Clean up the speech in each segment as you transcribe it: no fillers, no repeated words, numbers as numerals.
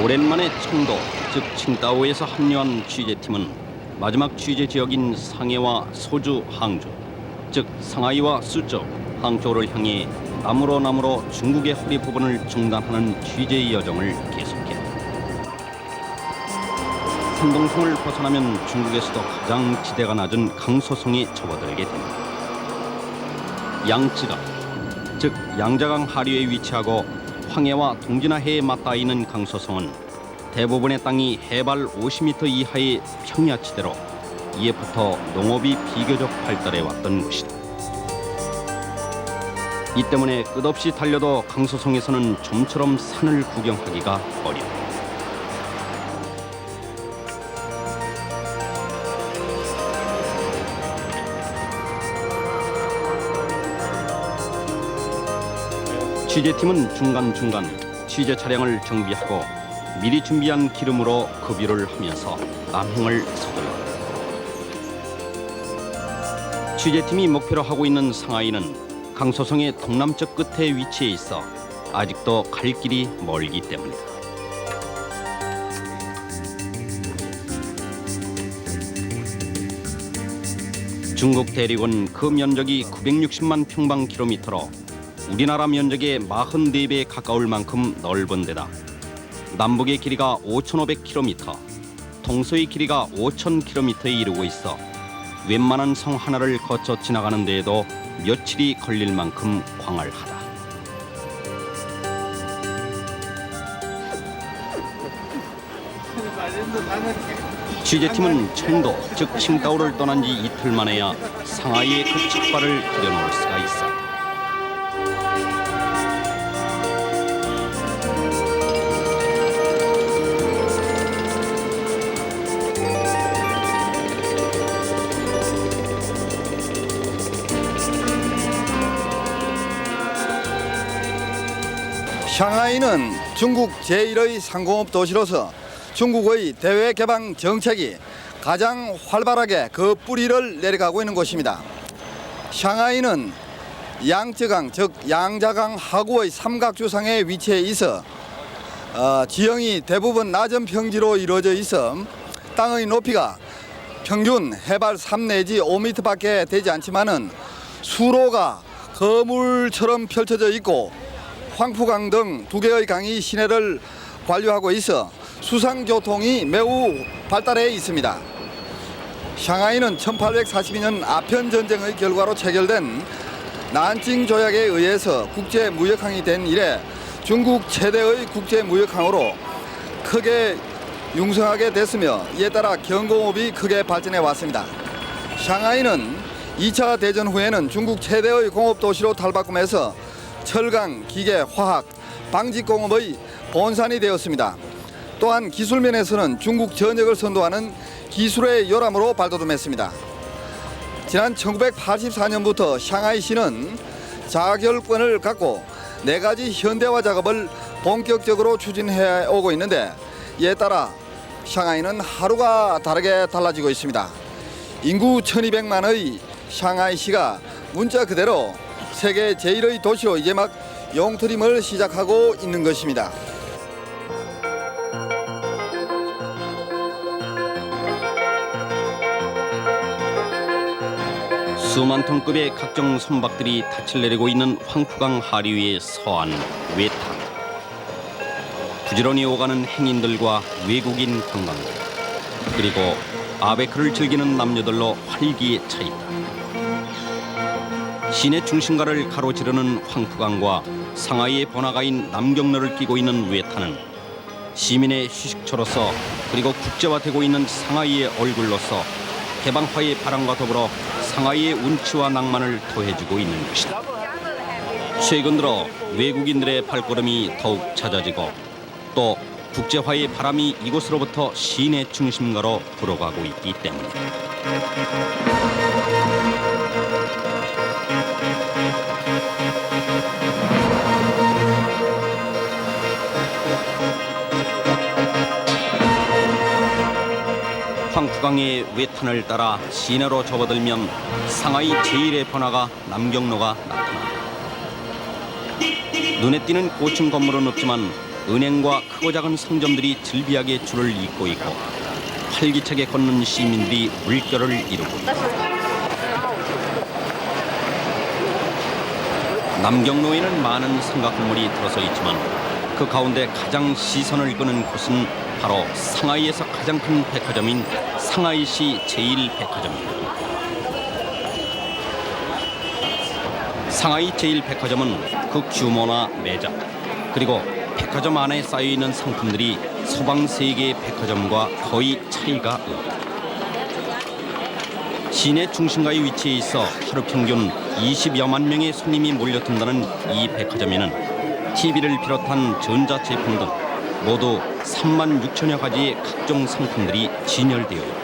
오랜만에 청도, 즉 칭다오에서 합류한 취재팀은 마지막 취재 지역인 상해와 소주, 항주, 즉 상하이와 수적, 항저우를 향해 나무로 중국의 허리 부분을 중단하는 취재 여정을 계속했다. 산동성을 벗어나면 중국에서도 가장 지대가 낮은 강소성에 접어들게 됩니다. 양쯔강, 즉 양자강 하류에 위치하고 황해와 동진하해에 맞닿아 있는 강소성은 대부분의 땅이 해발 50m 이하의 평야지대로 이에부터 농업이 비교적 발달해 왔던 것이다. 이 때문에 끝없이 달려도 강소성에서는 좀처럼 산을 구경하기가 어려워. 취재팀은 중간중간 취재 차량을 정비하고 미리 준비한 기름으로 급유를 하면서 남행을 서둘렀다. 취재팀이 목표로 하고 있는 상하이는 강소성의 동남쪽 끝에 위치해 있어 아직도 갈 길이 멀기 때문이다. 중국 대륙은 그 면적이 960만 평방킬로미터로 우리나라 면적의 44배에 가까울 만큼 넓은 데다 남북의 길이가 5,500km, 동서의 길이가 5,000km에 이르고 있어 웬만한 성 하나를 거쳐 지나가는 데에도 며칠이 걸릴 만큼 광활하다. 취재팀은 청도, 즉 칭다오를 떠난 지 이틀 만에야 상하이의 그 깃발을 들여놓을 수가 있어. 상하이는 중국 제1의 상공업 도시로서 중국의 대외 개방 정책이 가장 활발하게 그 뿌리를 내려가고 있는 곳입니다. 상하이는 양쯔강, 즉 양자강 하구의 삼각주상에 위치해 있어 지형이 대부분 낮은 평지로 이루어져 있어 땅의 높이가 평균 해발 3 내지 5m밖에 되지 않지만은 수로가 거물처럼 펼쳐져 있고 황푸강 등 2개의 강이 시내를 관류하고 있어 수상교통이 매우 발달해 있습니다. 상하이는 1842년 아편전쟁의 결과로 체결된 난징 조약에 의해서 국제무역항이 된 이래 중국 최대의 국제무역항으로 크게 융성하게 됐으며 이에 따라 경공업이 크게 발전해 왔습니다. 상하이는 2차 대전 후에는 중국 최대의 공업도시로 탈바꿈해서 철강, 기계, 화학, 방직공업의 본산이 되었습니다. 또한 기술면에서는 중국 전역을 선도하는 기술의 요람으로 발돋움했습니다. 지난 1984년부터 상하이시는 자결권을 갖고 4가지 현대화 작업을 본격적으로 추진해 오고 있는데 이에 따라 상하이는 하루가 다르게 달라지고 있습니다. 인구 1200만의 상하이시가 문자 그대로 세계 제1의 도시로 이제 막 용트림을 시작하고 있는 것입니다. 수만 톤급의 각종 선박들이 닻을 내리고 있는 황푸강 하류 위에 서한 외탕. 부지런히 오가는 행인들과 외국인 관광객, 그리고 바베큐를 즐기는 남녀들로 활기에 차 있다. 시내 중심가를 가로지르는 황푸강과 상하이의 번화가인 남경로를 끼고 있는 외타는 시민의 휴식처로서 그리고 국제화되고 있는 상하이의 얼굴로서 개방화의 바람과 더불어 상하이의 운치와 낭만을 더해주고 있는 것이다. 최근 들어 외국인들의 발걸음이 더욱 잦아지고 또 국제화의 바람이 이곳으로부터 시내 중심가로 불어가고 있기 때문이다. 황푸강의 외탄을 따라 시내로 접어들면 상하이 제1의 번화가 남경로가 나타난다. 눈에 띄는 고층 건물은 없지만 은행과 크고 작은 상점들이 즐비하게 줄을 잇고 있고 활기차게 걷는 시민들이 물결을 이루고 있다. 남경로에는 많은 상가 건물이 들어서 있지만 그 가운데 가장 시선을 끄는 곳은 바로 상하이에서 가장 큰 백화점인 상하이시 제1백화점입니다. 상하이 제1백화점은 그 규모나 매장 그리고 백화점 안에 쌓여있는 상품들이 서방 세계의 백화점과 거의 차이가 없다. 시내 중심가에 위치해 있어 하루 평균 20여만 명의 손님이 몰려든다는 이 백화점에는 TV를 비롯한 전자제품 등 모두 3만 6천여 가지의 각종 상품들이 진열되어 있다.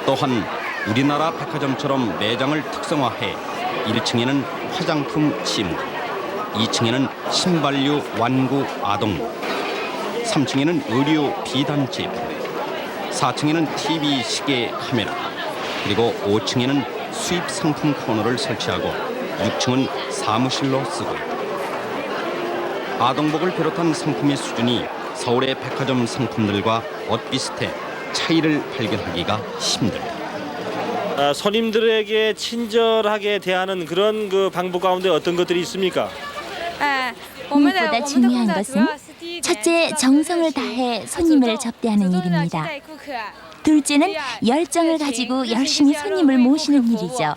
또한 우리나라 백화점처럼 매장을 특성화해 1층에는 화장품 침구, 2층에는 신발류, 완구, 아동용, 3층에는 의류 비단 제품, 4층에는 TV, 시계, 카메라, 그리고 5층에는 수입 상품 코너를 설치하고 6층은 사무실로 쓰고 있다. 아동복을 비롯한 상품의 수준이 서울의 백화점 상품들과 엇비슷해 차이를 발견하기가 힘들다. 손님들에게 친절하게 대하는 그런 그 방법 가운데 어떤 것들이 있습니까? 무엇보다 중요한 것은 첫째, 정성을 다해 손님을 접대하는 일입니다. 둘째는 열정을 가지고 열심히 손님을 모시는 일이죠.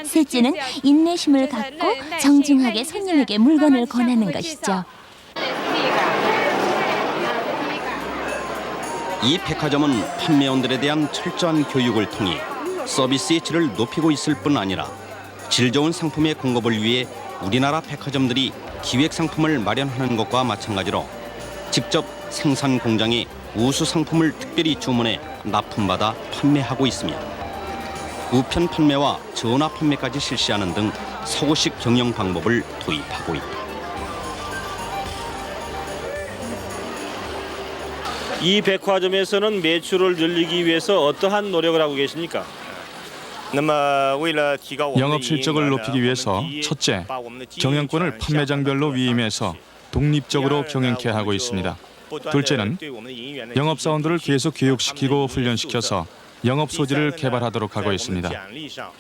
셋째는 인내심을 갖고 정중하게 손님에게 물건을 권하는 것이죠. 이 백화점은 판매원들에 대한 철저한 교육을 통해 서비스의 질을 높이고 있을 뿐 아니라 질 좋은 상품의 공급을 위해 우리나라 백화점들이 기획 상품을 마련하는 것과 마찬가지로 직접 생산 공장에 우수 상품을 특별히 주문해 납품받아 판매하고 있으며 우편 판매와 전화 판매까지 실시하는 등 서구식 경영 방법을 도입하고 있다. 이 백화점에서는 매출을 늘리기 위해서 어떠한 노력을 하고 계십니까? 영업 실적을 높이기 위해서 첫째, 경영권을 판매장별로 위임해서 독립적으로 경영케 하고 있습니다. 둘째는 영업사원들을 계속 교육시키고 훈련시켜서 영업 소질을 개발하도록 하고 있습니다.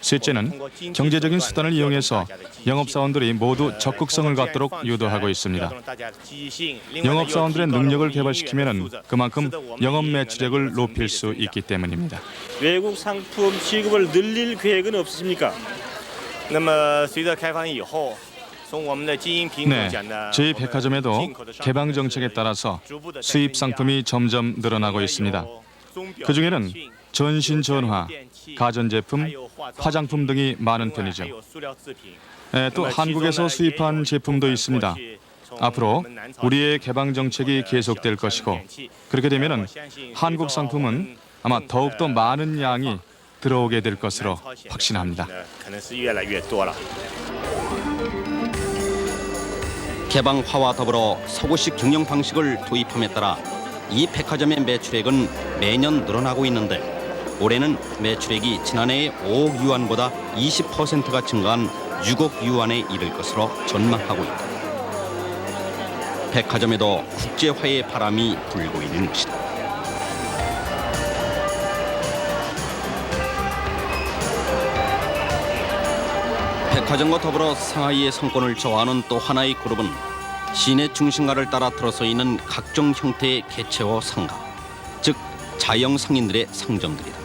셋째는 경제적인 수단을 이용해서 영업사원들이 모두 적극성을 갖도록 유도하고 있습니다. 영업사원들의 능력을 개발시키면 그만큼 영업 매출액을 높일 수 있기 때문입니다. 외국 상품 취급을 늘릴 계획은 없으십니까? 네, 저희 백화점에도 개방 정책에 따라서 수입 상품이 점점 늘어나고 있습니다. 그중에는 전신 전화, 가전제품, 화장품 등이 많은 편이죠. 또 한국에서 수입한 제품도 있습니다. 앞으로 우리의 개방 정책이 계속될 것이고 그렇게 되면 한국 상품은 아마 더욱더 많은 양이 들어오게 될 것으로 확신합니다. 개방화와 더불어 서구식 경영 방식을 도입함에 따라 이 백화점의 매출액은 매년 늘어나고 있는데 올해는 매출액이 지난해의 5억 유안보다 20%가 증가한 6억 유안에 이를 것으로 전망하고 있다. 백화점에도 국제화의 바람이 불고 있는 것이다. 백화점과 더불어 상하이의 성권을 저하하는 또 하나의 그룹은 시내 중심가를 따라 들어서 있는 각종 형태의 개체호 상가, 즉 자영 상인들의 상점들이다.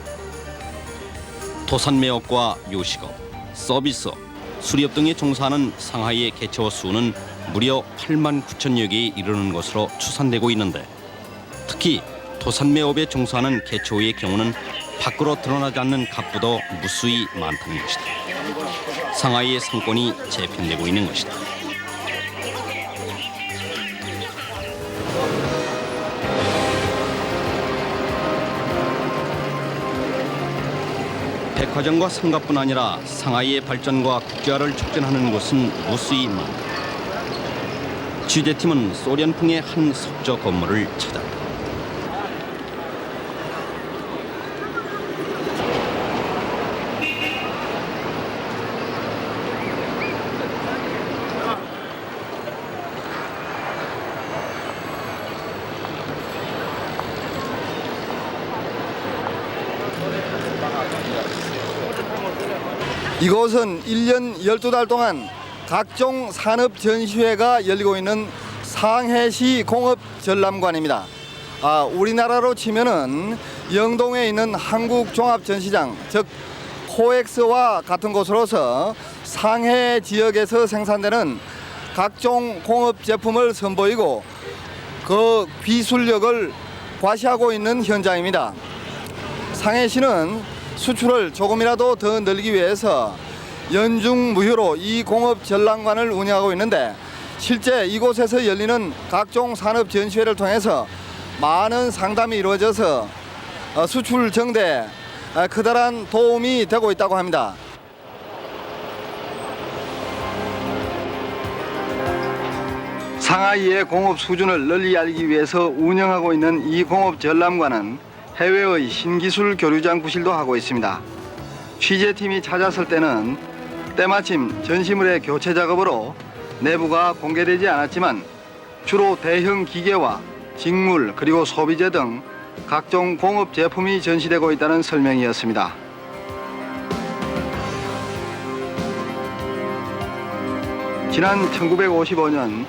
토산매업과 요식업, 서비스업, 수리업 등에 종사하는 상하이의 개체호 수는 무려 8만 9천여 개에 이르는 것으로 추산되고 있는데, 특히 토산매업에 종사하는 개체호의 경우는 밖으로 드러나지 않는 갑부도 무수히 많다는 것이다. 상하이의 상권이 재편되고 있는 것이다. 백화점과 상가뿐 아니라 상하이의 발전과 국제화를 촉진하는 곳은 무수히 많다. 취재팀은 소련풍의 한 석조 건물을 찾았다. 이곳은 1년 12달 동안 각종 산업 전시회가 열리고 있는 상해시 공업전람관입니다. 우리나라로 치면은 영동에 있는 한국종합전시장, 즉 코엑스와 같은 곳으로서 상해 지역에서 생산되는 각종 공업 제품을 선보이고 그 기술력을 과시하고 있는 현장입니다. 상해시는 수출을 조금이라도 더 늘리기 위해서 연중 무휴로 이 공업 전람관을 운영하고 있는데, 실제 이곳에서 열리는 각종 산업 전시회를 통해서 많은 상담이 이루어져서 수출 정대에 커다란 도움이 되고 있다고 합니다. 상하이의 공업 수준을 널리 알리기 위해서 운영하고 있는 이 공업 전람관은 해외의 신기술 교류장 부실도 하고 있습니다. 취재팀이 찾았을 때는 때마침 전시물의 교체 작업으로 내부가 공개되지 않았지만 주로 대형 기계와 직물 그리고 소비재 등 각종 공업 제품이 전시되고 있다는 설명이었습니다. 지난 1955년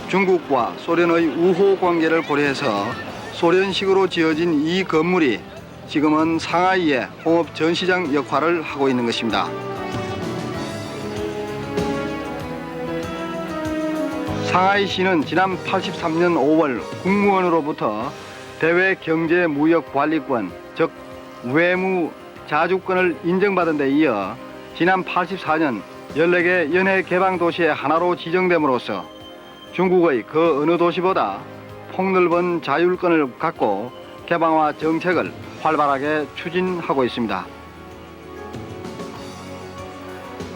중국과 소련의 우호 관계를 고려해서 소련식으로 지어진 이 건물이 지금은 상하이의 공업 전시장 역할을 하고 있는 것입니다. 상하이시는 지난 83년 5월 국무원으로부터 대외경제무역관리권, 즉 외무 자주권을 인정받은 데 이어 지난 84년 14개 연해 개방도시의 하나로 지정됨으로써 중국의 그 어느 도시보다 폭넓은 자율권을 갖고 개방화 정책을 활발하게 추진하고 있습니다.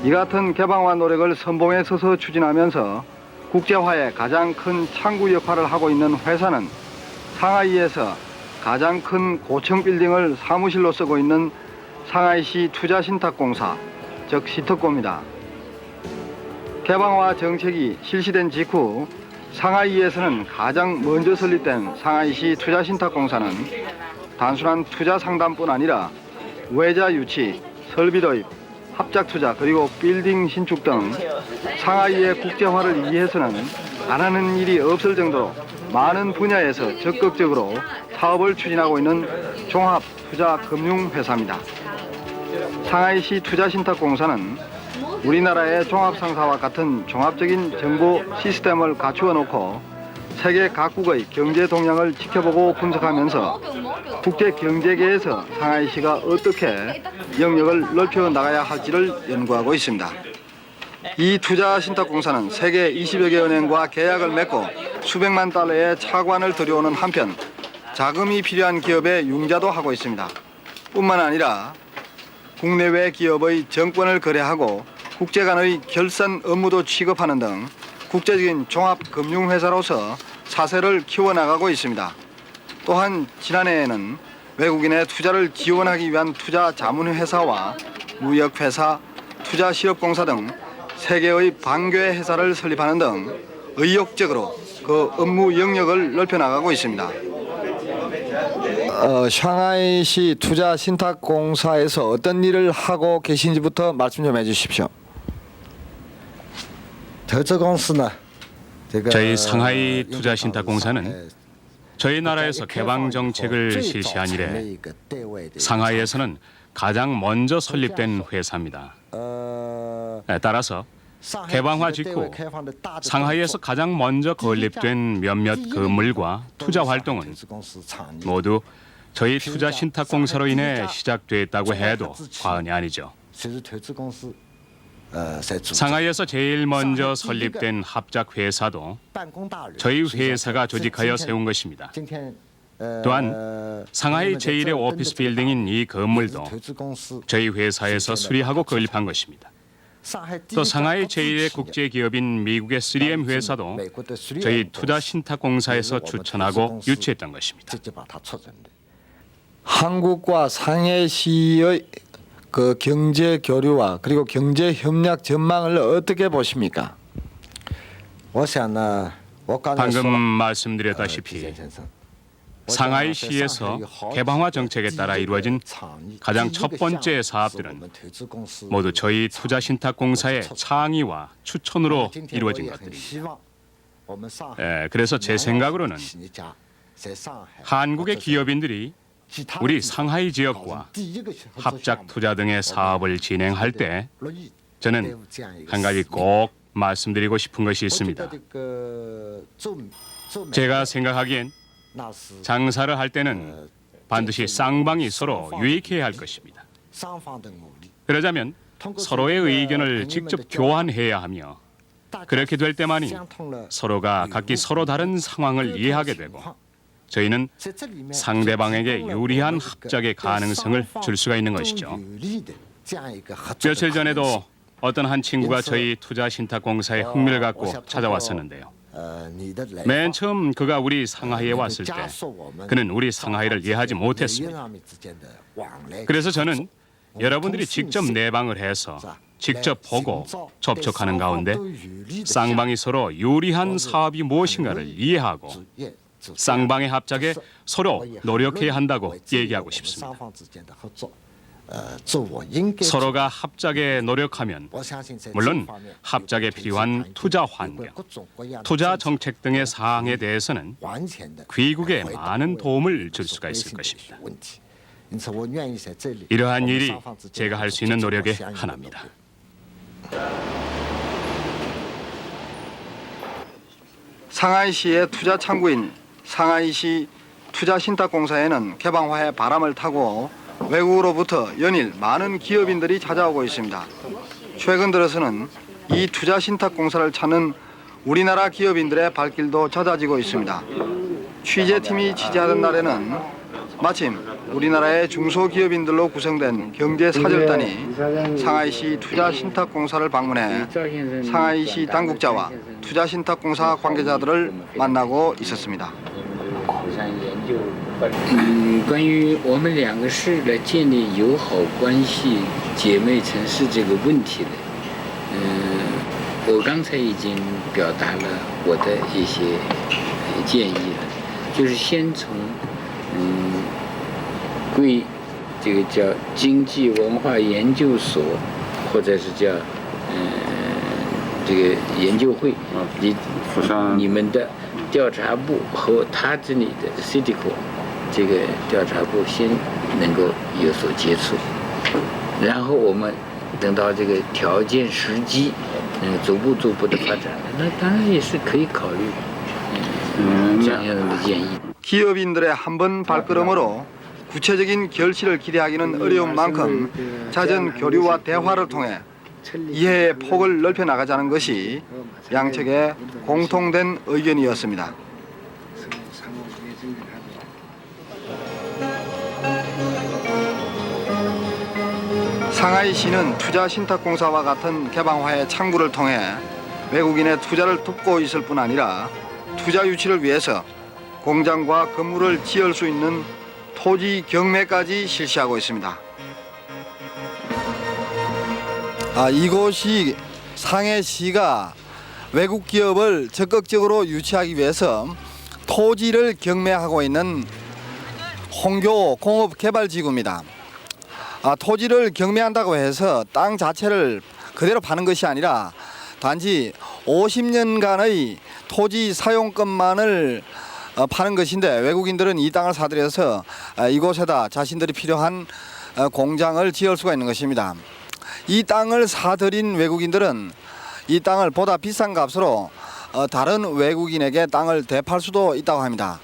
이 같은 개방화 노력을 선봉에 서서 추진하면서 국제화에 가장 큰 창구 역할을 하고 있는 회사는 상하이에서 가장 큰 고층 빌딩을 사무실로 쓰고 있는 상하이시 투자신탁공사, 즉 시특고입니다. 개방화 정책이 실시된 직후 상하이에서는 가장 먼저 설립된 상하이시 투자신탁공사는 단순한 투자 상담뿐 아니라 외자 유치, 설비 도입, 합작 투자 그리고 빌딩 신축 등 상하이의 국제화를 위해서는 안 하는 일이 없을 정도로 많은 분야에서 적극적으로 사업을 추진하고 있는 종합 투자 금융 회사입니다. 상하이시 투자신탁공사는 우리나라의 종합상사와 같은 종합적인 정보 시스템을 갖추어 놓고 세계 각국의 경제 동향을 지켜보고 분석하면서 국제 경제계에서 상하이시가 어떻게 영역을 넓혀 나가야 할지를 연구하고 있습니다. 이 투자신탁공사는 세계 20여 개 은행과 계약을 맺고 수백만 달러의 차관을 들여오는 한편 자금이 필요한 기업에 융자도 하고 있습니다. 뿐만 아니라 국내외 기업의 정권을 거래하고 국제 간의 결산 업무도 취급하는 등 국제적인 종합금융회사로서 사세를 키워나가고 있습니다. 또한 지난해에는 외국인의 투자를 지원하기 위한 투자 자문회사와 무역회사, 투자실업공사 등 3개의 반교회 회사를 설립하는 등 의욕적으로 그 업무 영역을 넓혀나가고 있습니다. 상하이시 투자신탁공사에서 어떤 일을 하고 계신지부터 말씀 좀 해주십시오. 投资公司呢， 저희 상하이 투자신탁공사는 저희 나라에서 개방 정책을 실시한 이래 상하이에서는 가장 먼저 설립된 회사입니다. 따라서 개방화 직후 상하이에서 가장 먼저 건립된 몇몇 건물과 투자 활동은 모두 저희 투자신탁공사로 인해 시작됐다고 해도 과언이 아니죠. 상하이에서 제일 먼저 설립된 합작 회사도 저희 회사가 조직하여 세운 것입니다. 또한 상하이 제1의 오피스 빌딩인 이 건물도 저희 회사에서 수리하고 건립한 것입니다. 또 상하이 제1의 국제기업인 미국의 3M 회사도 저희 투자신탁공사에서 추천하고 유치했던 것입니다. 한국과 상해시의 그 경제 교류와 그리고 경제 협력 전망을 어떻게 보십니까? 방금 말씀드렸다시피 상하이시에서 개방화 정책에 따라 이루어진 가장 첫 번째 사업들은 모두 저희 투자신탁공사의 창의와 추천으로 이루어진 것들입니다. 그래서 제 생각으로는 한국의 기업인들이 우리 상하이 지역과 합작 투자 등의 사업을 진행할 때 저는 한 가지 꼭 말씀드리고 싶은 것이 있습니다. 제가 생각하기엔 장사를 할 때는 반드시 쌍방이 서로 유익해야 할 것입니다. 그러자면 서로의 의견을 직접 교환해야 하며 그렇게 될 때만이 서로가 각기 서로 다른 상황을 이해하게 되고 저희는 상대방에게 유리한 합작의 가능성을 줄 수가 있는 것이죠. 며칠 전에도 어떤 한 친구가 저희 투자신탁공사에 흥미를 갖고 찾아왔었는데요. 맨 처음 그가 우리 상하이에 왔을 때 그는 우리 상하이를 이해하지 못했습니다. 그래서 저는 여러분들이 직접 내방을 해서 직접 보고 접촉하는 가운데 쌍방이 서로 유리한 사업이 무엇인가를 이해하고 쌍방의 합작에 서로 노력해야 한다고 얘기하고 싶습니다. 서로가 합작에 노력하면 물론 합작에 필요한 투자 환경, 투자 정책 등의 사항에 대해서는 귀국에 많은 도움을 줄 수가 있을 것입니다. 이러한 일이 제가 할 수 있는 노력의 하나입니다. 상하이시의 투자 창구인 상하이시 투자신탁공사에는 개방화의 바람을 타고 외국으로부터 연일 많은 기업인들이 찾아오고 있습니다. 최근 들어서는 이 투자신탁공사를 찾는 우리나라 기업인들의 발길도 잦아지고 있습니다. 취재팀이 취재하던 날에는 마침 우리나라의 중소기업인들로 구성된 경제사절단이 상하이시 투자신탁공사를 방문해 상하이시 당국자와 투자신탁공사 관계자들을 만나고 있었습니다. 关于我们两个市的建立友好关系、姐妹城市这个问题呢，我刚才已经表达了我的一些建议了，就是先从贵这个叫经济文化研究所，或者是叫这个研究会，你们的调查部和他这里的 CITICO 这个调查部先能够有所接触，然后我们等到这个条件时机，逐步的发展，那当然也是可以考虑这样的建议。 기업인들의 한 번 발걸음으로 구체적인 결실을 기대하기는 어려운 만큼 잦은 교류와 대화를 통해 이해의 폭을 넓혀 나가자는 것이 양측의 공통된 의견이었습니다. 상하이시는 투자신탁공사와 같은 개방화의 창구를 통해 외국인의 투자를 돕고 있을 뿐 아니라 투자 유치를 위해서 공장과 건물을 지을 수 있는 토지 경매까지 실시하고 있습니다. 이곳이 상해시가 외국 기업을 적극적으로 유치하기 위해서 토지를 경매하고 있는 홍교 공업개발지구입니다. 토지를 경매한다고 해서 땅 자체를 그대로 파는 것이 아니라 단지 50년간의 토지 사용권만을 파는 것인데 외국인들은 이 땅을 사들여서 이곳에다 자신들이 필요한 공장을 지을 수가 있는 것입니다. 이 땅을 사들인 외국인들은 이 땅을 보다 비싼 값으로 다른 외국인에게 땅을 대팔 수도 있다고 합니다.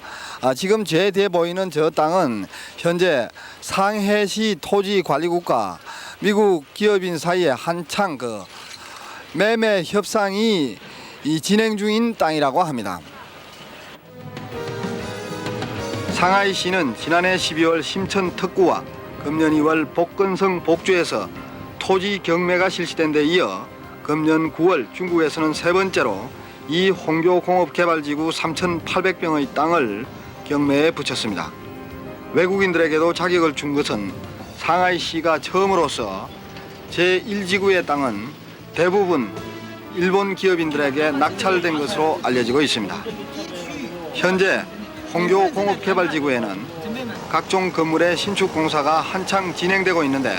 지금 제 뒤에 보이는 저 땅은 현재 상해시 토지관리국과 미국 기업인 사이에 한창 매매 협상이 진행 중인 땅이라고 합니다. 상하이시는 지난해 12월 심천 특구와 금년 2월 복건성 복주에서 토지 경매가 실시된 데 이어 금년 9월 중국에서는 세 번째로 이 홍교공업개발지구 3,800평의 땅을 경매에 붙였습니다. 외국인들에게도 자격을 준 것은 상하이시가 처음으로서 제1지구의 땅은 대부분 일본 기업인들에게 낙찰된 것으로 알려지고 있습니다. 현재 홍교공업개발지구에는 각종 건물의 신축 공사가 한창 진행되고 있는데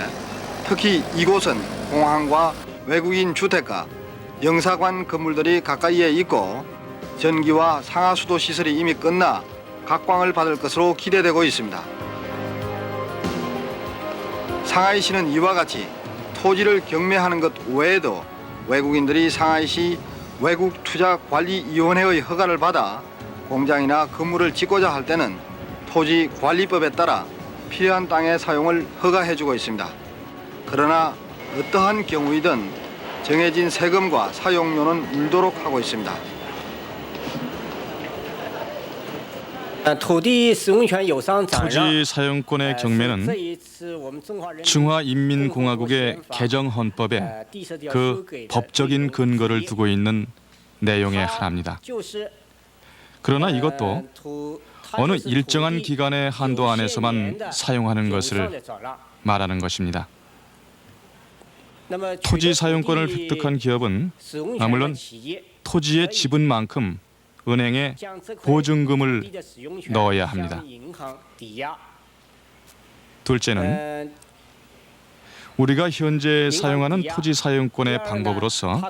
특히 이곳은 공항과 외국인 주택가, 영사관 건물들이 가까이에 있고 전기와 상하수도 시설이 이미 끝나 각광을 받을 것으로 기대되고 있습니다. 상하이시는 이와 같이 토지를 경매하는 것 외에도 외국인들이 상하이시 외국투자관리위원회의 허가를 받아 공장이나 건물을 짓고자 할 때는 토지관리법에 따라 필요한 땅의 사용을 허가해주고 있습니다. 그러나 어떠한 경우이든 정해진 세금과 사용료는 물도록 하고 있습니다. 토지 사용권의 경매는 중화인민공화국의 개정헌법에 그 법적인 근거를 두고 있는 내용의 하나입니다. 그러나 이것도 어느 일정한 기간의 한도 안에서만 사용하는 것을 말하는 것입니다. 토지 사용권을 획득한 기업은 물론 토지의 지분만큼 은행에 보증금을 넣어야 합니다. 둘째는 우리가 현재 사용하는 토지 사용권의 방법으로서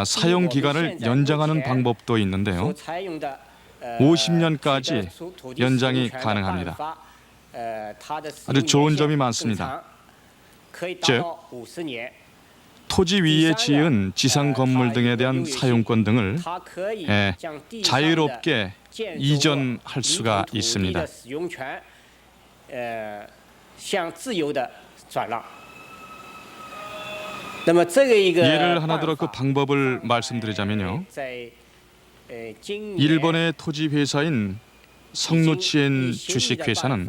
사용 기간을 연장하는 방법도 있는데요. 50년까지 연장이 가능합니다. 아주 좋은 점이 많습니다. 즉, 토지 위에 지은 지상 건물 등에 대한 사용권 등을 자유롭게 이전할 수가 있습니다. 예를 하나 들어 그 방법을 말씀드리자면요. 일본의 토지 회사인 성노치엔 주식회사는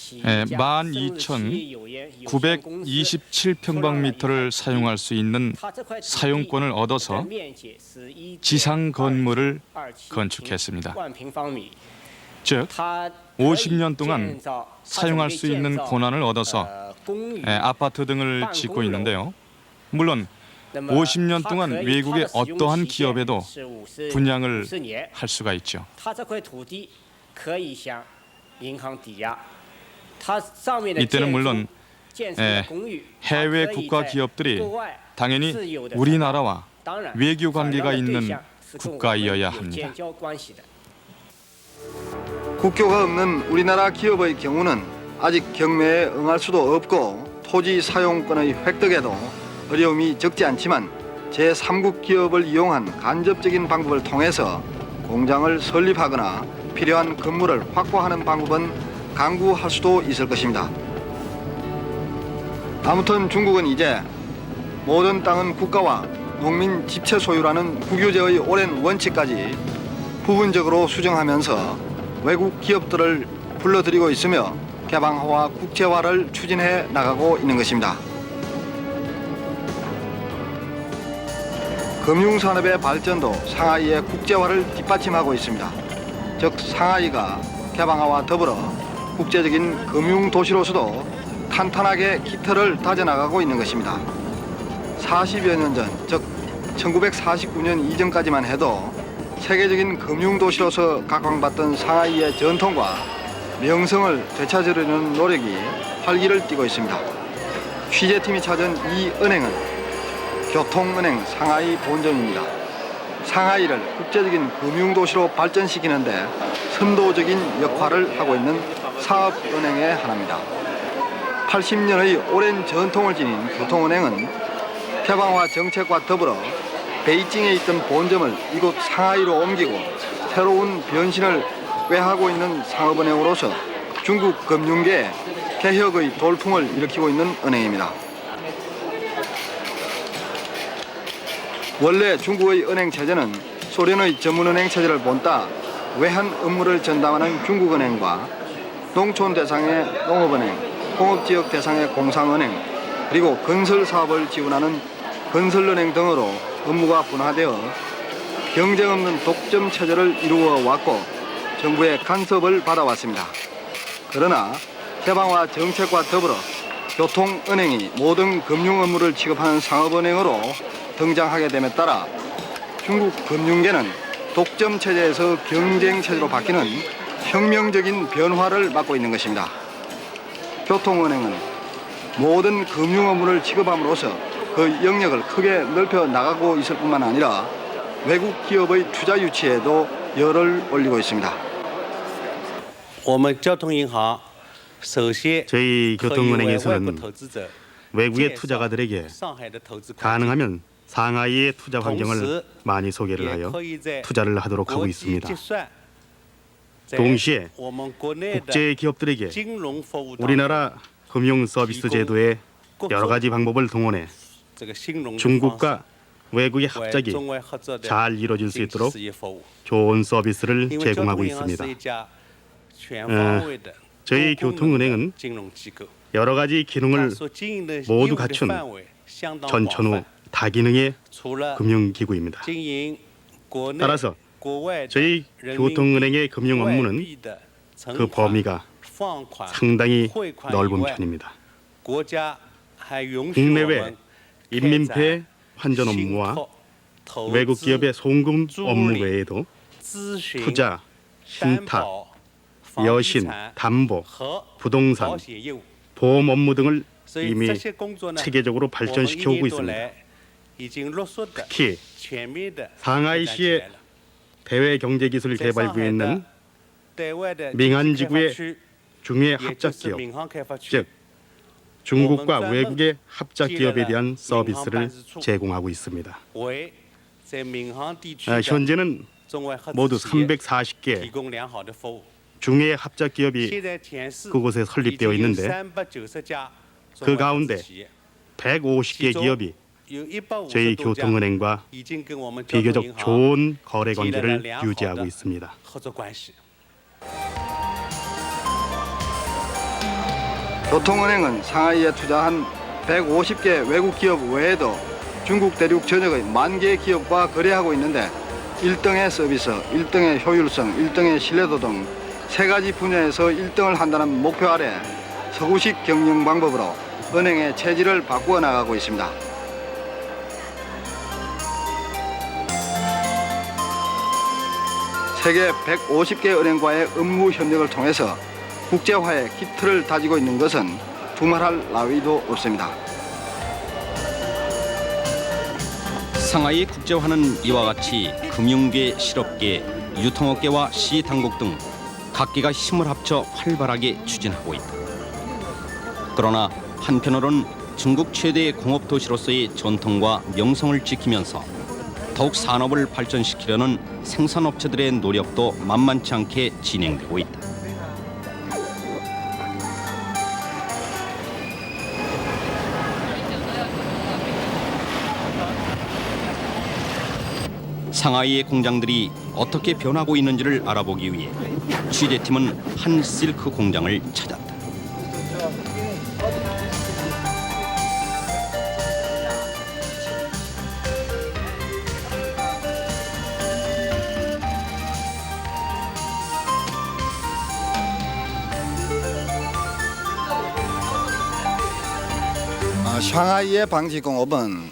12,927평방미터를 사용할 수 있는 사용권을 얻어서 지상 건물을 건축했습니다. 즉, 50년 동안 사용할 수 있는 권한을 얻어서 아파트 등을 짓고 있는데요. 물론 50년 동안 외국의 어떠한 기업에도 분양을 할 수가 있죠. 이때는 물론 해외 국가 기업들이 당연히 우리나라와 외교 관계가 있는 국가이어야 합니다. 국교가 없는 우리나라 기업의 경우는 아직 경매에 응할 수도 없고 토지 사용권의 획득에도 어려움이 적지 않지만 제3국 기업을 이용한 간접적인 방법을 통해서 공장을 설립하거나 필요한 건물을 확보하는 방법은 강구할 수도 있을 것입니다. 아무튼 중국은 이제 모든 땅은 국가와 농민 집체 소유라는 국유제의 오랜 원칙까지 부분적으로 수정하면서 외국 기업들을 불러들이고 있으며 개방화와 국제화를 추진해 나가고 있는 것입니다. 금융산업의 발전도 상하이의 국제화를 뒷받침하고 있습니다. 즉 상하이가 개방화와 더불어 국제적인 금융도시로서도 탄탄하게 깃털을 다져나가고 있는 것입니다. 40여 년 전, 즉 1949년 이전까지만 해도 세계적인 금융도시로서 각광받던 상하이의 전통과 명성을 되찾으려는 노력이 활기를 띠고 있습니다. 취재팀이 찾은 이 은행은 교통은행 상하이 본점입니다. 상하이를 국제적인 금융도시로 발전시키는데 선도적인 역할을 하고 있는 사업은행의 하나입니다. 80년의 오랜 전통을 지닌 교통은행은 개방화 정책과 더불어 베이징에 있던 본점을 이곳 상하이로 옮기고 새로운 변신을 꾀하고 있는 상업은행으로서 중국 금융계에 개혁의 돌풍을 일으키고 있는 은행입니다. 원래 중국의 은행 체제는 소련의 전문은행 체제를 본따 외환 업무를 전담하는 중국은행과 농촌 대상의 농업은행, 공업지역 대상의 공상은행, 그리고 건설 사업을 지원하는 건설은행 등으로 업무가 분화되어 경쟁 없는 독점 체제를 이루어 왔고 정부의 간섭을 받아왔습니다. 그러나 개방화 정책과 더불어 교통은행이 모든 금융 업무를 취급하는 상업은행으로 등장하게 됨에 따라 중국 금융계는 독점 체제에서 경쟁 체제로 바뀌는 혁명적인 변화를 맞고 있는 것입니다. 교통은행은 모든 금융 업무를 취급함으로써 그 영역을 크게 넓혀 나가고 있을 뿐만 아니라 외국 기업의 투자 유치에도 열을 올리고 있습니다. 저희 교통은행에서는 외국의 투자가들에게 가능하면 상하이의 투자 환경을 많이 소개를 하여 투자를 하도록 하고 있습니다. 동시에 국제 기업들에게 우리나라 금융 서비스 제도의 여러 가지 방법을 동원해 중국과 외국의 합작이 잘 이루어질 수 있도록 좋은 서비스를 제공하고 있습니다. 저희 교통은행은 여러 가지 기능을 모두 갖춘 전천후 다기능의 금융기구입니다. 따라서 저희 교통은행의 금융 업무는 그 범위가 상당히 넓은 편입니다. 국내외 인민폐 환전 업무와 외국 기업의 송금 업무 외에도 투자, 신탁, 여신, 담보, 부동산, 보험 업무 등을 이미 체계적으로 발전시켜 오고 있습니다. 특히 상하이시의 대외경제기술개발부에 있는 밍한지구의 중외 합작기업, 즉 중국과 외국의 합작기업에 대한 서비스를 제공하고 있습니다. 현재는 모두 340개 중외 합작기업이 그곳에 설립되어 있는데 그 가운데 150개 기업이 저희 교통은행과 비교적 좋은 거래 관계를 유지하고 있습니다. 교통은행은 상하이에 투자한 150개 외국 기업 외에도 중국 대륙 전역의 10,000개 기업과 거래하고 있는데 1등의 서비스, 1등의 효율성, 1등의 신뢰도 등 3가지 분야에서 1등을 한다는 목표 아래 서구식 경영 방법으로 은행의 체질을 바꾸어 나가고 있습니다. 세계 150개 은행과의 업무 협력을 통해서 국제화의 기틀을 다지고 있는 것은 두말할 나위도 없습니다. 상하이 국제화는 이와 같이 금융계, 실업계, 유통업계와 시당국 등 각계가 힘을 합쳐 활발하게 추진하고 있다. 그러나 한편으론 중국 최대의 공업 도시로서의 전통과 명성을 지키면서 더욱 산업을 발전시키려는 생산업체들의 노력도 만만치 않게 진행되고 있다. 상하이의 공장들이 어떻게 변하고 있는지를 알아보기 위해 취재팀은 한 실크 공장을 찾았다. 상하이의 방직공업은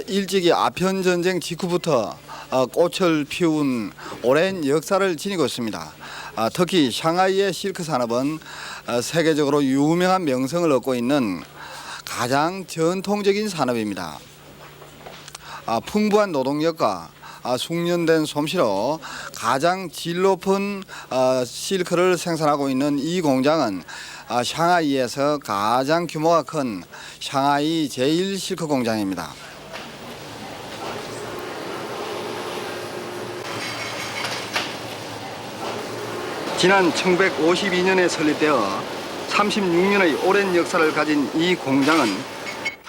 일찍이 아편 전쟁 직후부터 꽃을 피운 오랜 역사를 지니고 있습니다. 특히 상하이의 실크 산업은 세계적으로 유명한 명성을 얻고 있는 가장 전통적인 산업입니다. 풍부한 노동력과 숙련된 솜씨로 가장 질 높은 실크를 생산하고 있는 이 공장은 샹하이에서 가장 규모가 큰 샹하이 제1실크 공장입니다. 지난 1952년에 설립되어 36년의 오랜 역사를 가진 이 공장은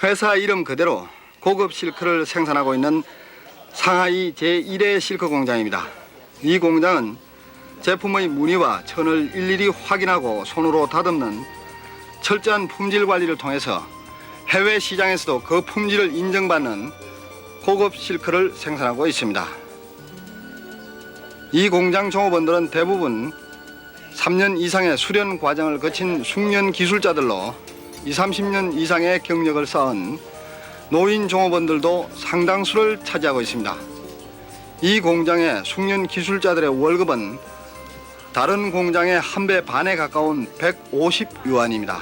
회사 이름 그대로 고급 실크를 생산하고 있는 상하이 제1의 실크 공장입니다. 이 공장은 제품의 무늬와 천을 일일이 확인하고 손으로 다듬는 철저한 품질 관리를 통해서 해외 시장에서도 그 품질을 인정받는 고급 실크를 생산하고 있습니다. 이 공장 종업원들은 대부분 3년 이상의 수련 과정을 거친 숙련 기술자들로 20-30년 이상의 경력을 쌓은 노인 종업원들도 상당수를 차지하고 있습니다. 이 공장의 숙련 기술자들의 월급은 다른 공장의 1배 반에 가까운 150유안입니다.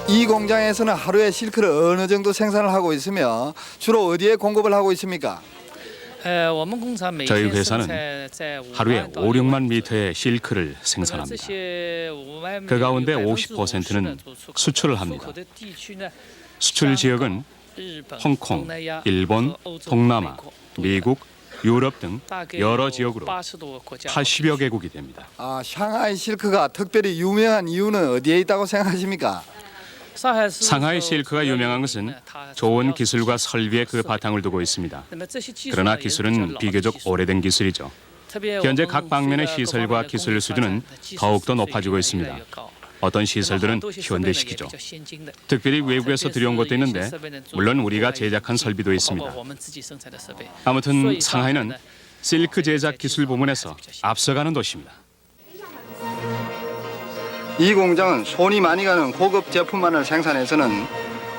이 공장에서는 하루에 실크를 어느 정도 생산을 하고 있으며 주로 어디에 공급을 하고 있습니까? 저희 회사는 하루에 5-6만 미터의 실크를 생산합니다. 그 가운데 50%는 수출을 합니다. 수출 지역은 홍콩, 일본, 동남아, 미국, 유럽 등 여러 지역으로 80여 개국이 됩니다. 샹하이 실크가 특별히 유명한 이유는 어디에 있다고 생각하십니까? 상하이 실크가 유명한 것은 좋은 기술과 설비에 그 바탕을 두고 있습니다. 그러나 기술은 비교적 오래된 기술이죠. 현재 각 방면의 시설과 기술 수준은 더욱더 높아지고 있습니다. 어떤 시설들은 현대식이죠. 특별히 외국에서 들여온 것도 있는데 물론 우리가 제작한 설비도 있습니다. 아무튼 상하이는 실크 제작 기술 부문에서 앞서가는 도시입니다. 이 공장은 손이 많이 가는 고급 제품만을 생산해서는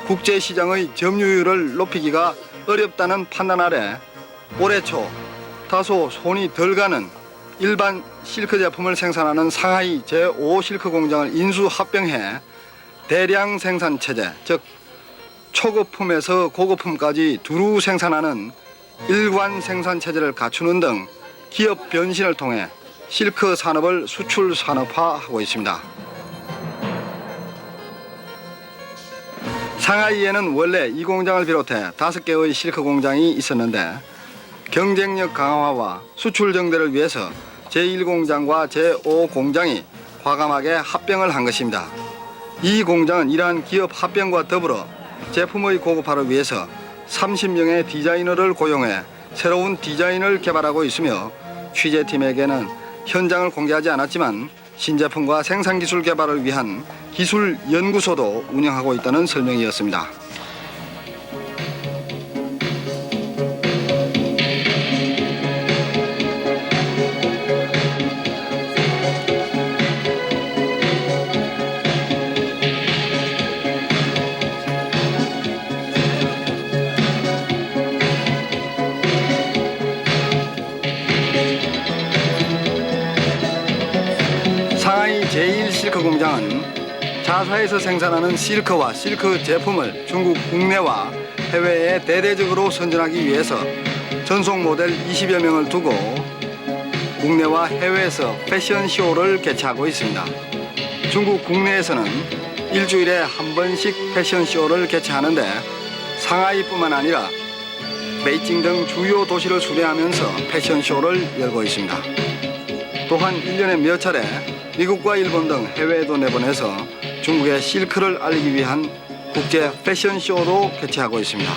국제시장의 점유율을 높이기가 어렵다는 판단 아래 올해 초 다소 손이 덜 가는 일반 실크 제품을 생산하는 상하이 제5 실크 공장을 인수 합병해 대량 생산 체제, 즉 초급품에서 고급품까지 두루 생산하는 일관 생산 체제를 갖추는 등 기업 변신을 통해 실크 산업을 수출 산업화하고 있습니다. 상하이에는 원래 이 공장을 비롯해 5개의 실크 공장이 있었는데 경쟁력 강화와 수출 증대를 위해서 제1공장과 제5공장이 과감하게 합병을 한 것입니다. 이 공장은 이러한 기업 합병과 더불어 제품의 고급화를 위해서 30명의 디자이너를 고용해 새로운 디자인을 개발하고 있으며 취재팀에게는 현장을 공개하지 않았지만 신제품과 생산기술 개발을 위한 기술 연구소도 운영하고 있다는 설명이었습니다. 상하이 제1실크 공장은 자사에서 생산하는 실크와 실크 제품을 중국 국내와 해외에 대대적으로 선전하기 위해서 전속 모델 20여 명을 두고 국내와 해외에서 패션쇼를 개최하고 있습니다. 중국 국내에서는 일주일에 한 번씩 패션쇼를 개최하는데 상하이뿐만 아니라 베이징 등 주요 도시를 순회하면서 패션쇼를 열고 있습니다. 또한 1년에 몇 차례 미국과 일본 등 해외에도 내보내서 중국의 실크를 알리기 위한 국제 패션쇼도 개최하고 있습니다.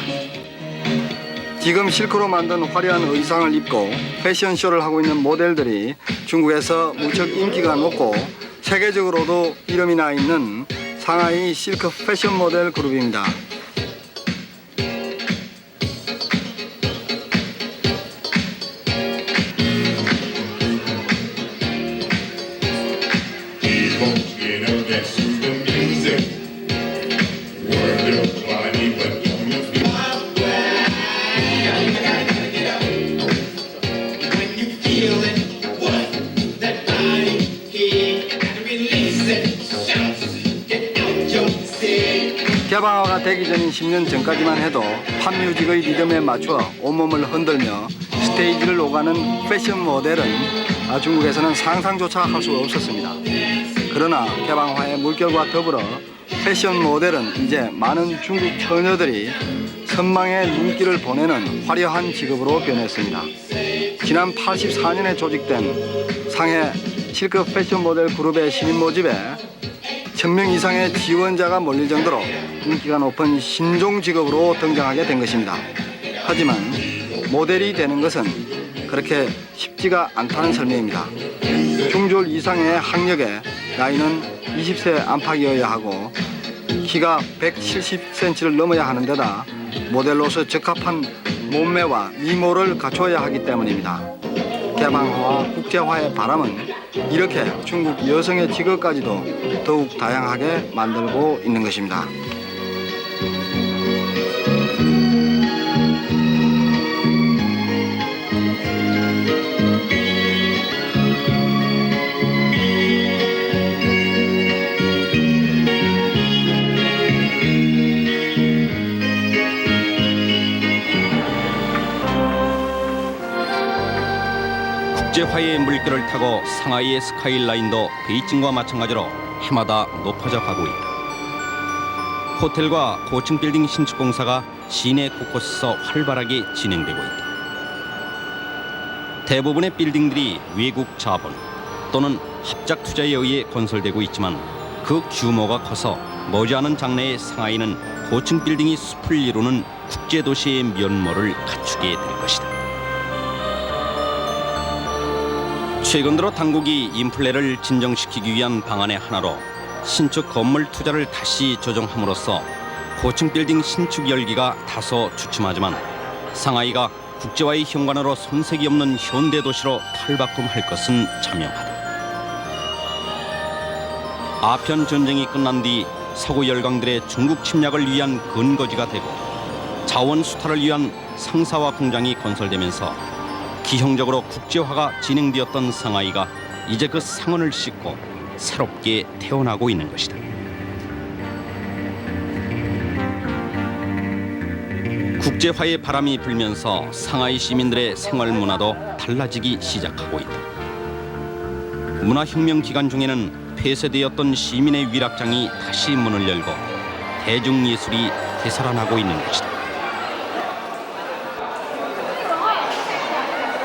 지금 실크로 만든 화려한 의상을 입고 패션쇼를 하고 있는 모델들이 중국에서 무척 인기가 높고 세계적으로도 이름이 나 있는 상하이 실크 패션 모델 그룹입니다. 개방화가 되기 전인 10년 전까지만 해도 팝뮤직의 리듬에 맞춰 온몸을 흔들며 스테이지를 오가는 패션 모델은 중국에서는 상상조차 할 수 없었습니다. 그러나 개방화의 물결과 더불어 패션 모델은 이제 많은 중국 처녀들이 선망의 눈길을 보내는 화려한 직업으로 변했습니다. 지난 84년에 조직된 상해 실급 패션 모델 그룹의 시민 모집에 1000명 이상의 지원자가 몰릴 정도로 인기가 높은 신종 직업으로 등장하게 된 것입니다. 하지만 모델이 되는 것은 그렇게 쉽지가 않다는 설명입니다. 중졸 이상의 학력에 나이는 20세 안팎이어야 하고 키가 170cm를 넘어야 하는 데다 모델로서 적합한 몸매와 미모를 갖춰야 하기 때문입니다. 개방화와 국제화의 바람은 이렇게 중국 여성의 직업까지도 더욱 다양하게 만들고 있는 것입니다. 국제화의 물결을 타고 상하이의 스카이라인도 베이징과 마찬가지로 해마다 높아져 가고 있다. 호텔과 고층 빌딩 신축 공사가 시내 곳곳에서 활발하게 진행되고 있다. 대부분의 빌딩들이 외국 자본 또는 합작 투자에 의해 건설되고 있지만 그 규모가 커서 머지않은 장래의 상하이는 고층 빌딩이 숲을 이루는 국제도시의 면모를 갖추게 될 것이다. 최근 들어 당국이 인플레를 진정시키기 위한 방안의 하나로 신축 건물 투자를 다시 조정함으로써 고층 빌딩 신축 열기가 다소 주춤하지만 상하이가 국제화의 현관으로 손색이 없는 현대 도시로 탈바꿈할 것은 자명하다. 아편 전쟁이 끝난 뒤 서구 열강들의 중국 침략을 위한 근거지가 되고 자원 수탈을 위한 상사화 공장이 건설되면서 기형적으로 국제화가 진행되었던 상하이가 이제 그 상흔을 씻고 새롭게 태어나고 있는 것이다. 국제화의 바람이 불면서 상하이 시민들의 생활 문화도 달라지기 시작하고 있다. 문화혁명 기간 중에는 폐쇄되었던 시민의 위락장이 다시 문을 열고 대중예술이 되살아나고 있는 것이다.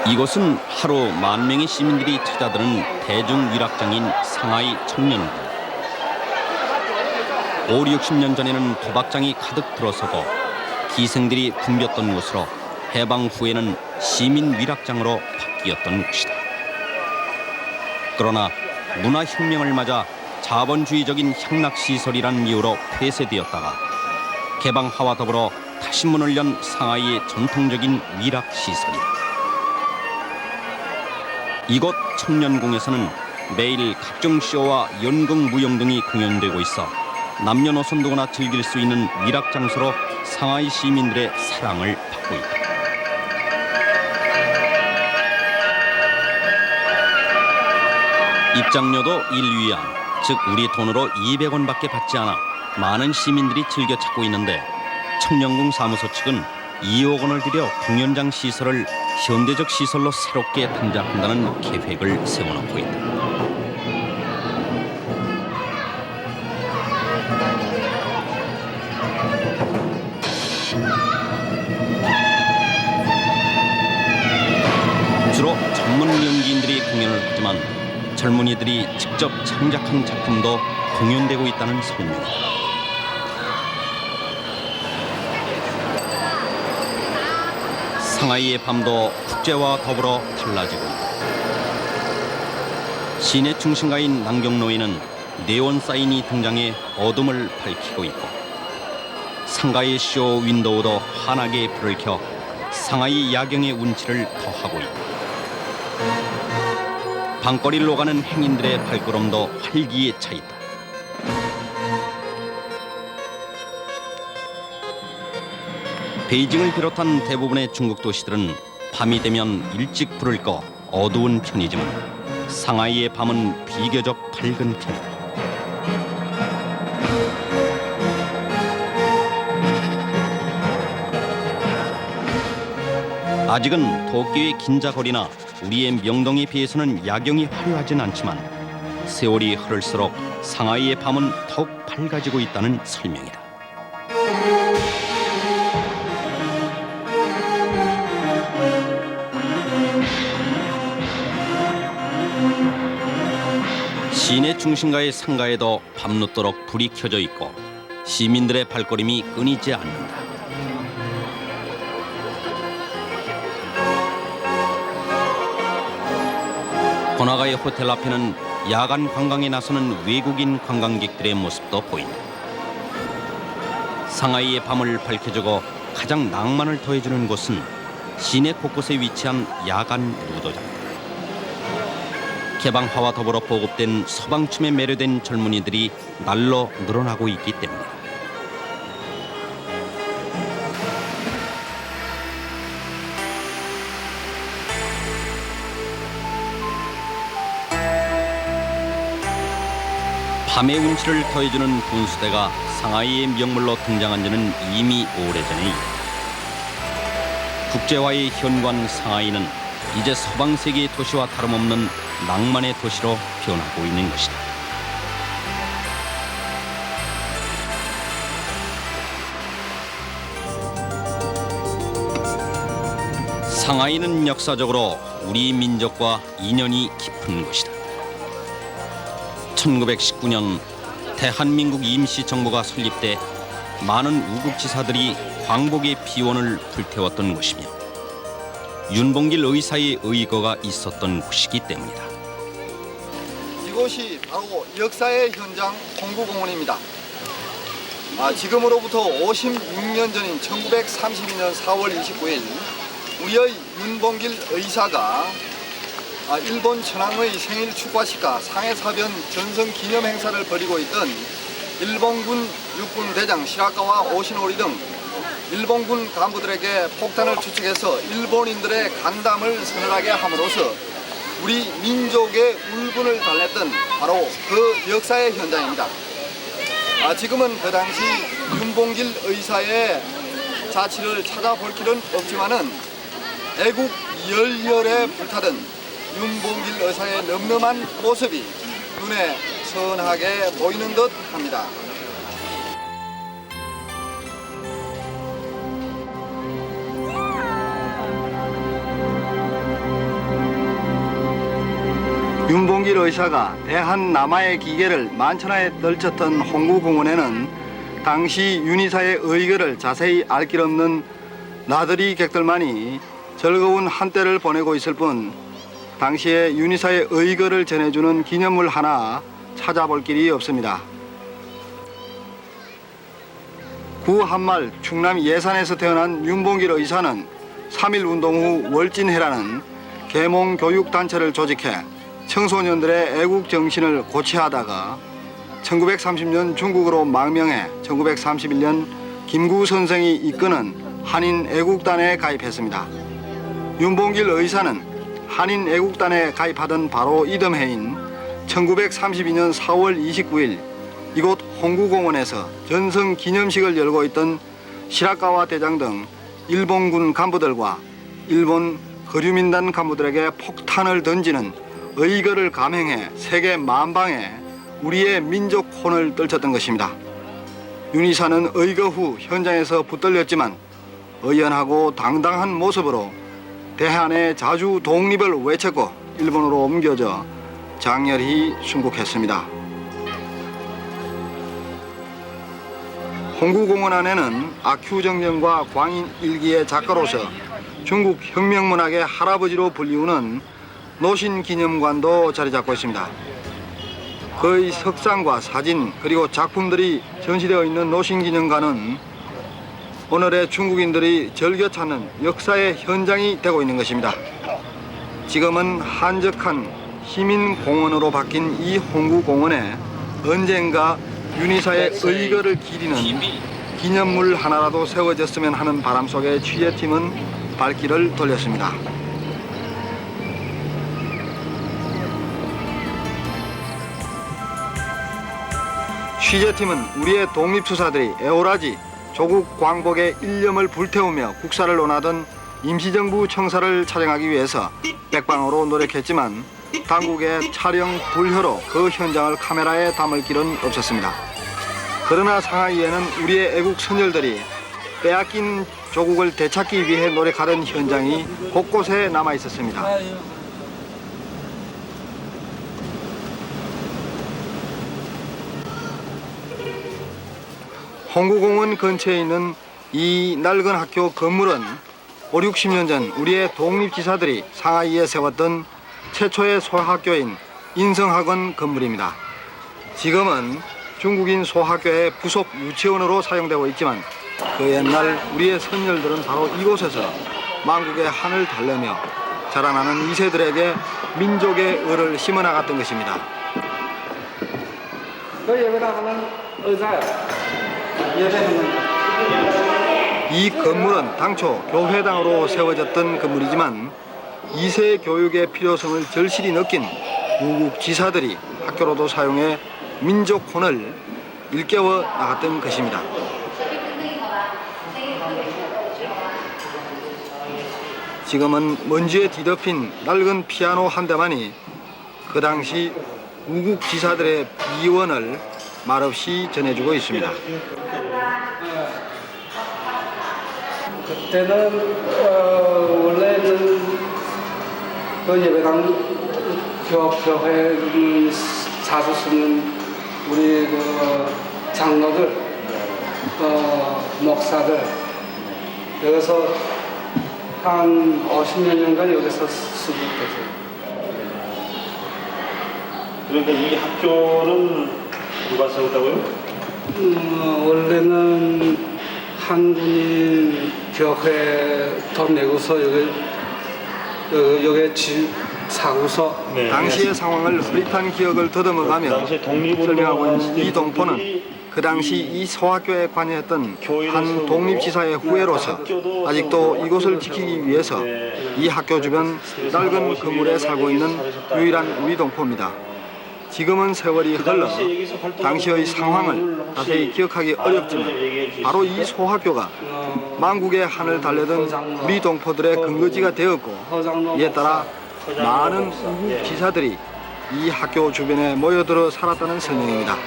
이곳은 하루 10,000명의 시민들이 찾아드는 대중 위락장인 상하이 청년궁. 50-60년 전에는 도박장이 가득 들어서고 기생들이 붐볐던 곳으로 해방 후에는 시민 위락장으로 바뀌었던 곳이다. 그러나 문화혁명을 맞아 자본주의적인 향락시설이란 이유로 폐쇄되었다가 개방화와 더불어 다시 문을 연 상하이의 전통적인 위락시설이다. 이곳 청년궁에서는 매일 각종 쇼와 연극, 무용 등이 공연되고 있어 남녀노소 누구나 즐길 수 있는 위락 장소로 상하이 시민들의 사랑을 받고 있다. 입장료도 1위안, 즉 우리 돈으로 200원밖에 받지 않아 많은 시민들이 즐겨 찾고 있는데 청년궁 사무소 측은 2억 원을 들여 공연장 시설을 현대적 시설로 새롭게 단장한다는 계획을 세워놓고 있다. 주로 전문 연기인들이 공연을 하지만 젊은이들이 직접 창작한 작품도 공연되고 있다는 소문이다. 상하이의 밤도 국제와 더불어 달라지고 있다. 시내 중심가인 남경로에는 네온 사인이 등장해 어둠을 밝히고 있고 상가의 쇼 윈도우도 환하게 불을 켜 상하이 야경의 운치를 더하고 있다. 방거리를 오가는 행인들의 발걸음도 활기에 차 있다. 베이징을 비롯한 대부분의 중국 도시들은 밤이 되면 일찍 불을 꺼 어두운 편이지만 상하이의 밤은 비교적 밝은 편이다. 아직은 도쿄의 긴자거리나 우리의 명동에 비해서는 야경이 화려하진 않지만 세월이 흐를수록 상하이의 밤은 더욱 밝아지고 있다는 설명이다. 시내 중심가의 상가에도 밤늦도록 불이 켜져 있고 시민들의 발걸음이 끊이지 않는다. 번화가의 호텔 앞에는 야간 관광에 나서는 외국인 관광객들의 모습도 보인다. 상하이의 밤을 밝혀주고 가장 낭만을 더해주는 곳은 시내 곳곳에 위치한 야간 무도장. 개방화와 더불어 보급된 서방춤에 매료된 젊은이들이 날로 늘어나고 있기 때문이다. 밤의 운치를 더해주는 분수대가 상하이의 명물로 등장한 지는 이미 오래전에 있다. 국제화의 현관 상하이는 이제 서방세계의 도시와 다름없는 낭만의 도시로 변하고 있는 것이다. 상하이는 역사적으로 우리 민족과 인연이 깊은 곳이다. 1919년 대한민국 임시정부가 설립돼 많은 우국지사들이 광복의 비원을 불태웠던 곳이며 윤봉길 의사의 의거가 있었던 곳이기 때문이다. 이곳이 바로 역사의 현장 홍구공원입니다. 지금으로부터 56년 전인 1932년 4월 29일 우리의 윤봉길 의사가 일본 천황의 생일 축하식과 상해사변 전성 기념 행사를 벌이고 있던 일본군 육군 대장 시라카와 오시노리 등 일본군 간부들에게 폭탄을 투척해서 일본인들의 간담을 서늘하게 함으로써 우리 민족의 울분을 달랬던 바로 그 역사의 현장입니다. 지금은 그 당시 윤봉길 의사의 자취를 찾아볼 길은 없지만은 애국 열렬에 불타던 윤봉길 의사의 늠름한 모습이 눈에 선하게 보이는 듯 합니다. 윤봉길 의사가 대한남하의 기계를 만천하에 떨쳤던 홍구공원에는 당시 윤의사의 의거를 자세히 알 길 없는 나들이 객들만이 즐거운 한때를 보내고 있을 뿐 당시에 윤의사의 의거를 전해주는 기념물 하나 찾아볼 길이 없습니다. 구 한말 충남 예산에서 태어난 윤봉길 의사는 3.1 운동 후 월진회라는 계몽교육단체를 조직해 청소년들의 애국 정신을 고취하다가 1930년 중국으로 망명해 1931년 김구 선생이 이끄는 한인 애국단에 가입했습니다. 윤봉길 의사는 한인 애국단에 가입하던 바로 이듬해인 1932년 4월 29일 이곳 홍구공원에서 전성 기념식을 열고 있던 시라카와 대장 등 일본군 간부들과 일본 거류민단 간부들에게 폭탄을 던지는 의거를 감행해 세계 만방에 우리의 민족 혼을 떨쳤던 것입니다. 윤의사는 의거 후 현장에서 붙들렸지만 의연하고 당당한 모습으로 대한의 자주 독립을 외쳤고 일본으로 옮겨져 장렬히 순국했습니다. 홍구공원 안에는 아큐정전과 광인 일기의 작가로서 중국 혁명문학의 할아버지로 불리우는 노신기념관도 자리 잡고 있습니다. 그의 석상과 사진 그리고 작품들이 전시되어 있는 노신기념관은 오늘의 중국인들이 즐겨 찾는 역사의 현장이 되고 있는 것입니다. 지금은 한적한 시민공원으로 바뀐 이 홍구공원에 언젠가 윤의사의 의거를 기리는 기념물 하나라도 세워졌으면 하는 바람 속에 취재팀은 발길을 돌렸습니다. 취재팀은 우리의 독립투사들이 애오라지 조국 광복의 일념을 불태우며 국사를 논하던 임시정부 청사를 촬영하기 위해서 백방으로 노력했지만 당국의 촬영 불효로 그 현장을 카메라에 담을 길은 없었습니다. 그러나 상하이에는 우리의 애국 선열들이 빼앗긴 조국을 되찾기 위해 노력하던 현장이 곳곳에 남아 있었습니다. 홍구공원 근처에 있는 이 낡은 학교 건물은 5, 60년 전 우리의 독립지사들이 상하이에 세웠던 최초의 소학교인 인성학원 건물입니다. 지금은 중국인 소학교의 부속 유치원으로 사용되고 있지만 그 옛날 우리의 선열들은 바로 이곳에서 만국의 한을 달래며 자라나는 2세들에게 민족의 을을 심어나갔던 것입니다. 이 건물은 당초 교회당으로 세워졌던 건물이지만 2세 교육의 필요성을 절실히 느낀 우국 지사들이 학교로도 사용해 민족혼을 일깨워 나갔던 것입니다. 지금은 먼지에 뒤덮인 낡은 피아노 한 대만이 그 당시 우국 지사들의 비원을 말없이 전해주고 있습니다. 그때는 원래는 그 예배당 교회 자주 쓰는 우리 그 장로들, 목사들 여기서 한 50여 년간 여기서 쓰고 계세요. 그러니까 이 학교는 누가 세웠다고요? 원래는 한군인 교회 돈 내고서 여기 집 사고서 당시의 상황을 흐릿한 기억을 더듬어가며 설명하고 있는 이 동포는 그 당시 이 소학교에 관여했던 한 독립지사의 후예로서 아직도 이곳을 지키기 위해서 이 학교 주변 낡은 건물에 살고 있는 유일한 우리 동포입니다. 지금은 세월이 흘러 당시의 상황을 자세히 기억하기 어렵지만 바로 이 소학교가 만국의 한을 달래던 우리 동포들의 근거지가 되었고 이에 따라 많은 우국 지사들이 이 학교 주변에 모여들어 살았다는 설명입니다.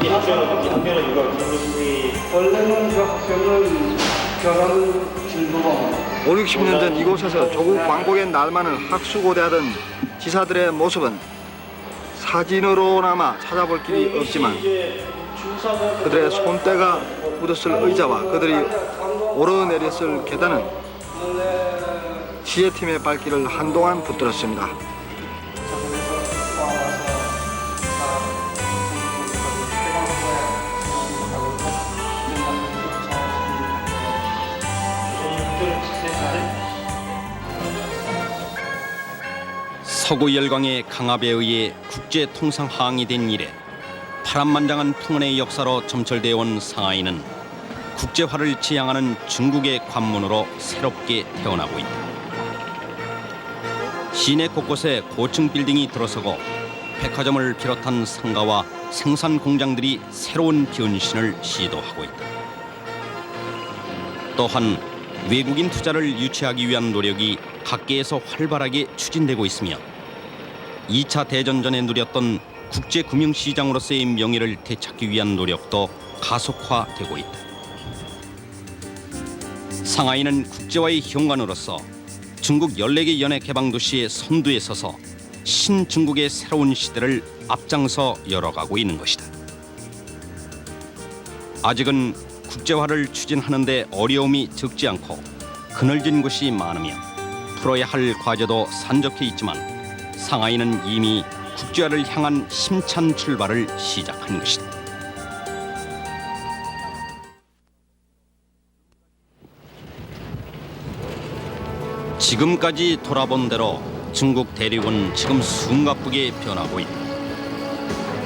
이 학교는 누가 김교수님이 원래는 그 학교는 교사는 김도범 5, 60년 전 이곳에서 조국 광복의 날만을 학수고대하던 지사들의 모습은 사진으로나마 찾아볼 길이 없지만 그들의 손때가 묻었을 의자와 그들이 오르내렸을 계단은 지혜팀의 발길을 한동안 붙들었습니다. 서구 열강의 강압에 의해 국제 통상 항이 된 이래 파란만장한 풍운의 역사로 점철되어 온 상하이는 국제화를 지향하는 중국의 관문으로 새롭게 태어나고 있다. 시내 곳곳에 고층 빌딩이 들어서고 백화점을 비롯한 상가와 생산 공장들이 새로운 변신을 시도하고 있다. 또한 외국인 투자를 유치하기 위한 노력이 각계에서 활발하게 추진되고 있으며 2차 대전 전에 누렸던 국제금융시장으로서의 명예를 되찾기 위한 노력도 가속화되고 있다. 상하이는 국제화의 현관으로서 중국 14개 연해 개방 도시의 선두에 서서 신중국의 새로운 시대를 앞장서 열어가고 있는 것이다. 아직은 국제화를 추진하는 데 어려움이 적지 않고 그늘진 곳이 많으며 풀어야 할 과제도 산적해 있지만 상하이는 이미 국제화를 향한 힘찬 출발을 시작한 것이다. 지금까지 돌아본 대로 중국 대륙은 지금 숨가쁘게 변하고 있다.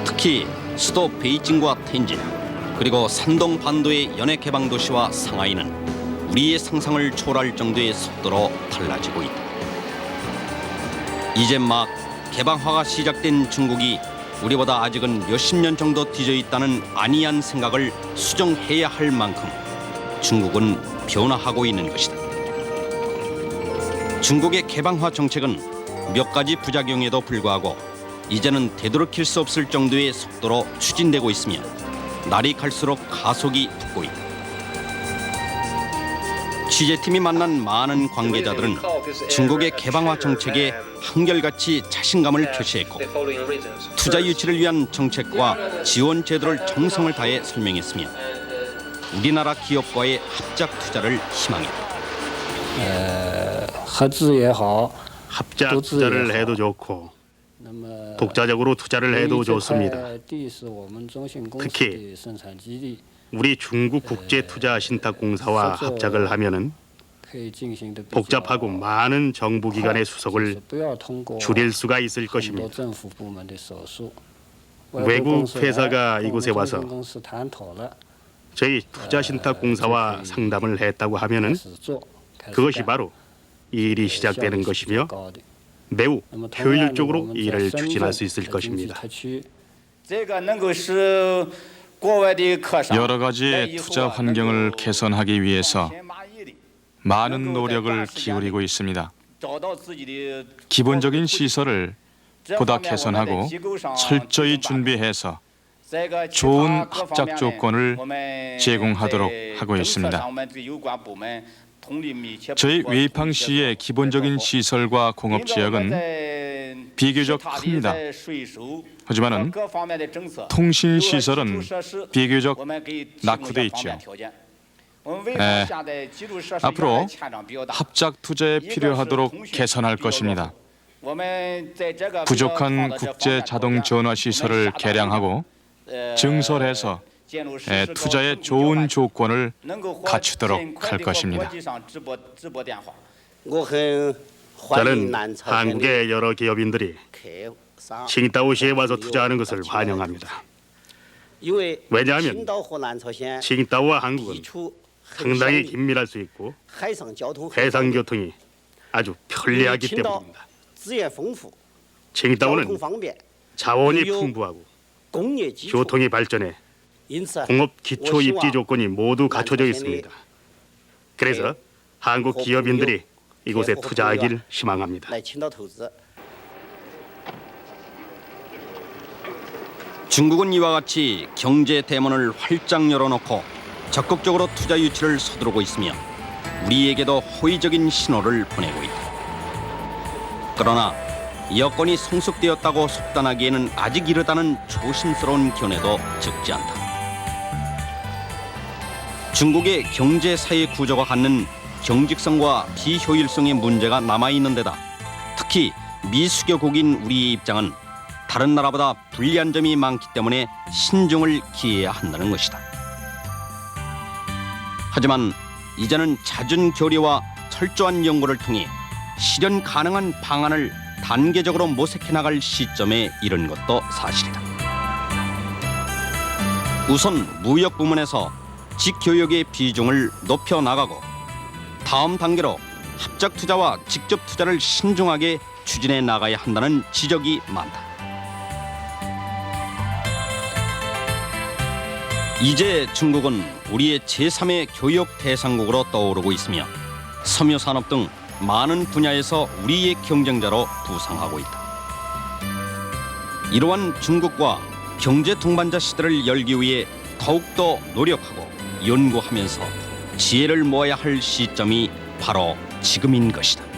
특히 수도 베이징과 텐진 그리고 산동 반도의 연해 개방 도시와 상하이는 우리의 상상을 초월할 정도의 속도로 달라지고 있다. 이제 막 개방화가 시작된 중국이 우리보다 아직은 몇십 년 정도 뒤져 있다는 안이한 생각을 수정해야 할 만큼 중국은 변화하고 있는 것이다. 중국의 개방화 정책은 몇 가지 부작용에도 불구하고 이제는 되돌이킬 수 없을 정도의 속도로 추진되고 있으며 날이 갈수록 가속이 붙고 있다. 취재팀이 만난 많은 관계자들은 중국의 개방화 정책에 한결같이 자신감을 표시했고 투자 유치를 위한 정책과 지원 제도를 정성을 다해 설명했으며 우리나라 기업과의 합작 투자를 희망했다. 합작 투자를 해도 좋고 독자적으로 투자를 해도 좋습니다. 특히 우리 중국 국제투자신탁공사와 합작을 하면은 복잡하고 많은 정부기관의 수속을 줄일 수가 있을 것입니다. 외국 회사가 이곳에 와서 저희 투자신탁공사와 상담을 했다고 하면은 그것이 바로 일이 시작되는 것이며 매우 효율적으로 일을 추진할 수 있을 것입니다. 여러 가지 투자 환경을 개선하기 위해서 많은 노력을 기울이고 있습니다. 기본적인 시설을 보다 개선하고 철저히 준비해서 좋은 합작 조건을 제공하도록 하고 있습니다. 저희 웨이팡시의 기본적인 시설과 공업 지역은 비교적 큽니다. 하지만 통신 시설은 비교적 낙후돼 있죠. 앞으로 합작 투자에 필요하도록 개선할 것입니다. 부족한 국제 자동 전화 시설을 개량하고 증설해서 투자에 좋은 조건을 갖추도록 할 것입니다. 저는 한국의 여러 기업인들이 칭다오시에 와서 투자하는 것을 환영합니다. 왜냐하면 칭다오와 한국은 상당히 긴밀할 수 있고 해상교통이 아주 편리하기 때문입니다. 칭다오는 자원이 풍부하고 교통이 발전해 공업 기초 입지 조건이 모두 갖춰져 있습니다. 그래서 한국 기업인들이 이곳에 투자하길 희망합니다. 중국은 이와 같이 경제 대문을 활짝 열어놓고 적극적으로 투자 유치를 서두르고 있으며 우리에게도 호의적인 신호를 보내고 있다. 그러나 여건이 성숙되었다고 속단하기에는 아직 이르다는 조심스러운 견해도 적지 않다. 중국의 경제 사회 구조가 갖는 경직성과 비효율성의 문제가 남아있는 데다 특히 미수교국인 우리의 입장은 다른 나라보다 불리한 점이 많기 때문에 신중을 기해야 한다는 것이다. 하지만 이제는 잦은 교류와 철저한 연구를 통해 실현 가능한 방안을 단계적으로 모색해 나갈 시점에 이른 것도 사실이다. 우선 무역 부문에서 직교역의 비중을 높여 나가고 다음 단계로 합작 투자와 직접 투자를 신중하게 추진해 나가야 한다는 지적이 많다. 이제 중국은 우리의 제3의 교역 대상국으로 떠오르고 있으며 섬유산업 등 많은 분야에서 우리의 경쟁자로 부상하고 있다. 이러한 중국과 경제 동반자 시대를 열기 위해 더욱더 노력하고 연구하면서 지혜를 모아야 할 시점이 바로 지금인 것이다.